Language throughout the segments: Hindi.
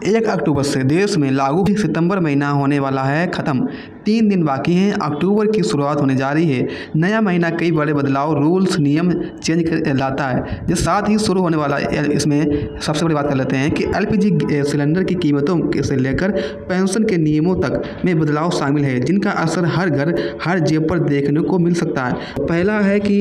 1 अक्टूबर से देश में लागू सितंबर महीना होने वाला है ख़त्म। 3 दिन बाकी हैं, अक्टूबर की शुरुआत होने जा रही है। नया महीना कई बड़े बदलाव, रूल्स, नियम चेंज लाता है। जिस साथ ही शुरू होने वाला इसमें सबसे बड़ी बात कर लेते हैं कि एलपीजी सिलेंडर की कीमतों से लेकर पेंशन के नियमों तक में बदलाव शामिल है, जिनका असर हर घर, हर जेब पर देखने को मिल सकता है। पहला है कि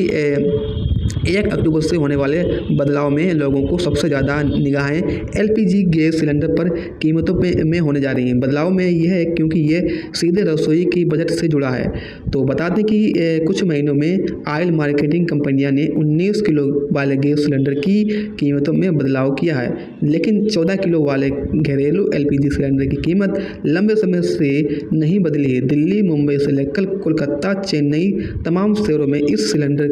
1 अक्टूबर से होने वाले बदलाव में लोगों को सबसे ज़्यादा निगाहें एलपीजी गैस सिलेंडर पर कीमतों में होने जा रही हैं। बदलाव में यह है क्योंकि ये सीधे रसोई की बजट से जुड़ा है। तो बता दें कि कुछ महीनों में ऑयल मार्केटिंग कंपनियां ने 19 किलो वाले गैस सिलेंडर की कीमतों में बदलाव किया है, लेकिन 14 किलो वाले घरेलू एलपीजी सिलेंडर की कीमत लंबे समय से नहीं बदली है। दिल्ली, मुंबई से लेकर कोलकाता, चेन्नई, तमाम शहरों में इस सिलेंडर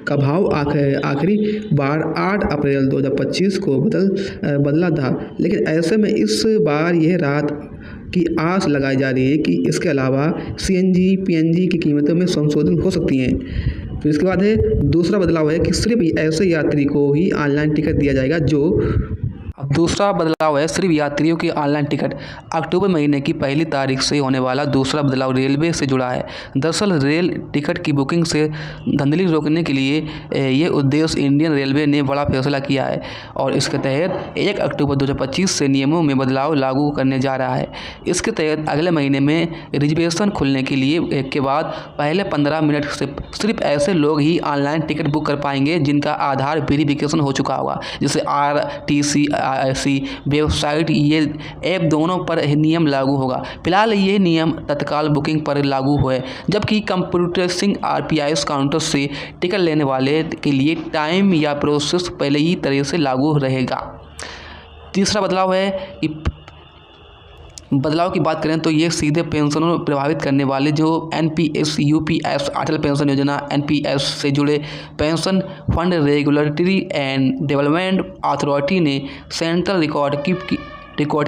का भाव आखिरी बार 8 अप्रैल 2025 को बदला था, लेकिन ऐसे में इस बार यह राहत की आस लगाई जा रही है कि इसके अलावा सीएनजी, पीएनजी की कीमतों में संशोधन हो सकती हैं। फिर इसके बाद है दूसरा बदलाव है कि सिर्फ ऐसे यात्री को ही ऑनलाइन टिकट दिया जाएगा दूसरा बदलाव है सिर्फ यात्रियों की ऑनलाइन टिकट। अक्टूबर महीने की पहली तारीख से होने वाला दूसरा बदलाव रेलवे से जुड़ा है। दरअसल रेल टिकट की बुकिंग से धांधली रोकने के लिए ये उद्देश्य इंडियन रेलवे ने बड़ा फैसला किया है और इसके तहत 1 अक्टूबर 2025 से नियमों में बदलाव लागू करने जा रहा है। इसके तहत अगले महीने में रिजर्वेशन खुलने के बाद पहले 15 मिनट से सिर्फ ऐसे लोग ही ऑनलाइन टिकट बुक कर पाएंगे जिनका आधार वेरिफिकेशन हो चुका होगा, जैसे RTC वेबसाइट, ये ऐप दोनों पर नियम लागू होगा। फिलहाल ये नियम तत्काल बुकिंग पर लागू है, जबकि कंप्यूटराइज्ड RPIS काउंटर से टिकट लेने वाले के लिए टाइम या प्रोसेस पहले ही तरह से लागू रहेगा। तीसरा बदलाव की बात करें तो ये सीधे पेंशनों को प्रभावित करने वाले जो NPS, UPS, अटल पेंशन योजना, NPS से जुड़े pension fund regulatory and development authority ने सेंट्रल रिकॉर्ड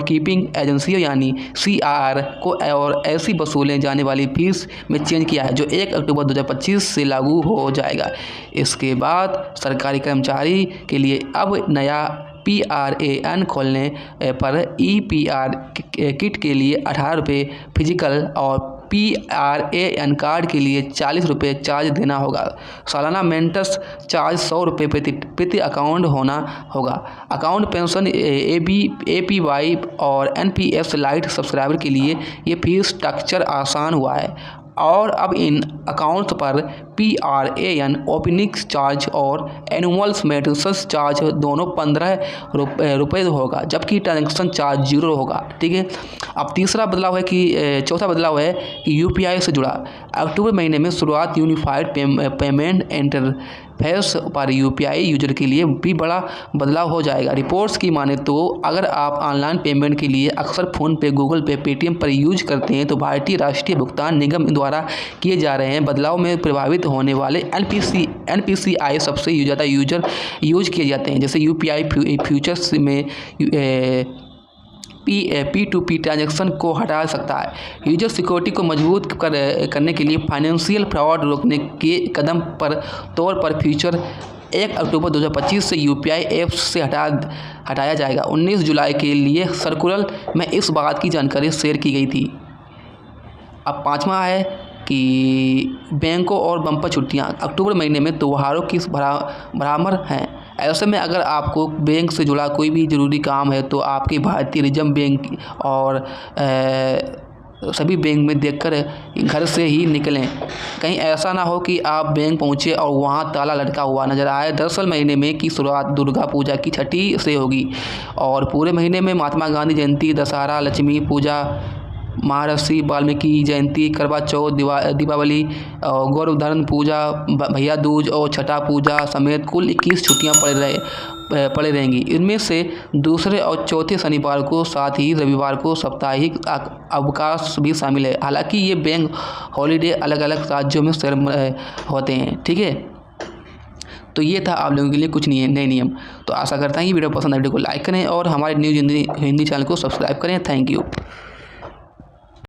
कीपिंग एजेंसी यानी CRR को और ऐसी वसूले जाने वाली फीस में चेंज किया है, जो 1 अक्टूबर 2025 से लागू हो जाएगा। इसके बाद सरकारी कर्मचारी के लिए अब नया PRAN खोलने पर EPR किट के लिए 18 रुपये फिजिकल और PRAN कार्ड के लिए 40 रुपये चार्ज देना होगा। सालाना मेंटेनेंस चार्ज 100 रुपये प्रति अकाउंट होना होगा। अकाउंट पेंशन APY और NPS लाइट सब्सक्राइबर के लिए ये फीस स्ट्रक्चर आसान हुआ है और अब इन अकाउंट्स पर PRAN ओपनिंग चार्ज और एनुअल मेंटेनेंस चार्ज दोनों 15 रुपये होगा, जबकि ट्रांजैक्शन चार्ज 0 होगा। ठीक है। अब चौथा बदलाव है कि UPI से जुड़ा। अक्टूबर महीने में शुरुआत यूनिफाइड पेमेंट इंटरफेस पर UPI यूजर के लिए भी बड़ा बदलाव हो जाएगा। रिपोर्ट्स की माने तो अगर आप ऑनलाइन पेमेंट के लिए अक्सर फ़ोनपे, गूगल पे, पेटीएम पर यूज करते हैं तो भारतीय राष्ट्रीय भुगतान निगम द्वारा किए जा रहे हैं बदलाव में प्रभावित होने वाले NPCI सबसे ज़्यादा यूज किए जाते हैं, जैसे UPI फ्यूचर्स में P2P ट्रांजैक्शन को हटा सकता है। यूजर सिक्योरिटी को मजबूत करने के लिए फाइनेंशियल फ्रॉड रोकने के कदम पर तौर पर फ्यूचर 1 अक्टूबर 2025 से UPI ऐप्स से हटाया जाएगा। 19 जुलाई के लिए सर्कुलर में इस बात की जानकारी शेयर की गई थी। अब पाँचवा है कि बैंकों और बम्पर छुट्टियां अक्टूबर महीने में त्योहारों की बराबर हैं। ऐसे में अगर आपको बैंक से जुड़ा कोई भी ज़रूरी काम है तो आपके भारतीय रिजर्व बैंक और सभी बैंक में देखकर घर से ही निकलें। कहीं ऐसा ना हो कि आप बैंक पहुंचे और वहां ताला लटका हुआ नजर आए। दरअसल महीने में की शुरुआत दुर्गा पूजा की छठी से होगी और पूरे महीने में महात्मा गांधी जयंती, दशहरा, लक्ष्मी पूजा, महर्षि वाल्मीकि जयंती, करवा चौथ, दीपावली, गौरधन पूजा, भैया दूज और छठा पूजा समेत कुल 21 छुट्टियां पड़े रहेंगी। इनमें से दूसरे और चौथे शनिवार को साथ ही रविवार को साप्ताहिक अवकाश भी शामिल है। हालांकि ये बैंक हॉलीडे अलग अलग राज्यों में होते हैं। ठीक है। तो ये था आप लोगों के लिए कुछ नए नियम। तो आशा करता हूँ ये वीडियो पसंद है, वीडियो को लाइक करें और हमारे न्यूज़ हिंदी चैनल को सब्सक्राइब करें। Thank you.